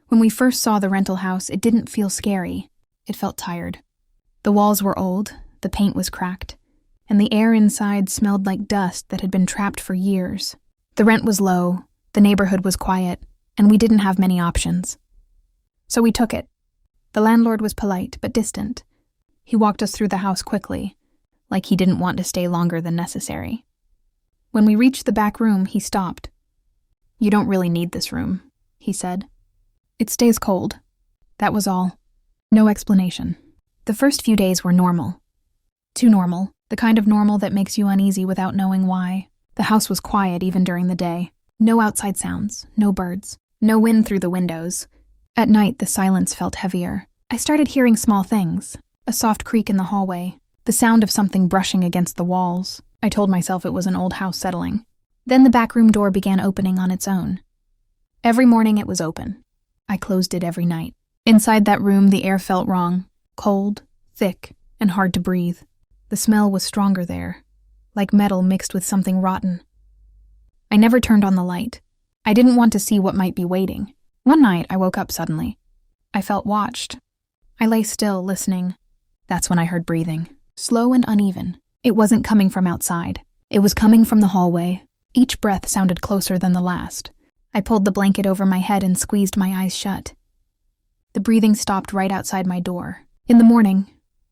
When we first saw the rental house, it didn't feel scary. It felt tired. The walls were old, the paint was cracked, and the air inside smelled like dust that had been trapped for years. The rent was low, the neighborhood was quiet, and we didn't have many options. So we took it. The landlord was polite but distant. He walked us through the house quickly, like he didn't want to stay longer than necessary. When we reached the back room, he stopped. "You don't really need this room," he said. "It stays cold." That was all. No explanation. The first few days were normal. Too normal, the kind of normal that makes you uneasy without knowing why. The house was quiet even during the day. No outside sounds, no birds, no wind through the windows. At night, the silence felt heavier. I started hearing small things. A soft creak in the hallway, the sound of something brushing against the walls. I told myself it was an old house settling. Then the back room door began opening on its own. Every morning it was open. I closed it every night. Inside that room, the air felt wrong. Cold, thick, and hard to breathe. The smell was stronger there, like metal mixed with something rotten. I never turned on the light. I didn't want to see what might be waiting. One night, I woke up suddenly. I felt watched. I lay still, listening. That's when I heard breathing, slow and uneven. It wasn't coming from outside. It was coming from the hallway. Each breath sounded closer than the last. I pulled the blanket over my head and squeezed my eyes shut. The breathing stopped right outside my door. In the morning,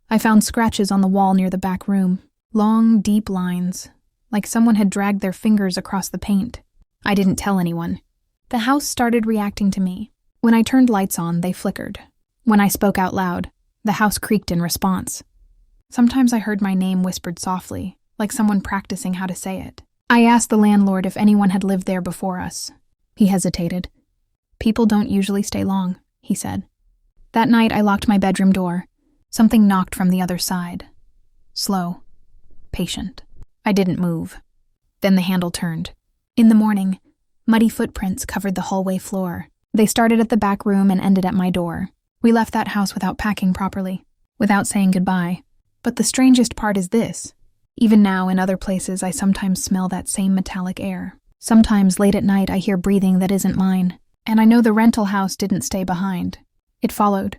I found scratches on the wall near the back room. Long, deep lines, like someone had dragged their fingers across the paint. I didn't tell anyone. The house started reacting to me. When I turned lights on, they flickered. When I spoke out loud, the house creaked in response. Sometimes I heard my name whispered softly, like someone practicing how to say it. I asked the landlord if anyone had lived there before us. He hesitated. "People don't usually stay long," he said. That night, I locked my bedroom door. Something knocked from the other side. Slow. Patient. I didn't move. Then the handle turned. In the morning, muddy footprints covered the hallway floor. They started at the back room and ended at my door. We left that house without packing properly, without saying goodbye. But the strangest part is this. Even now, in other places, I sometimes smell that same metallic air. Sometimes, late at night, I hear breathing that isn't mine. And I know the rental house didn't stay behind. It followed.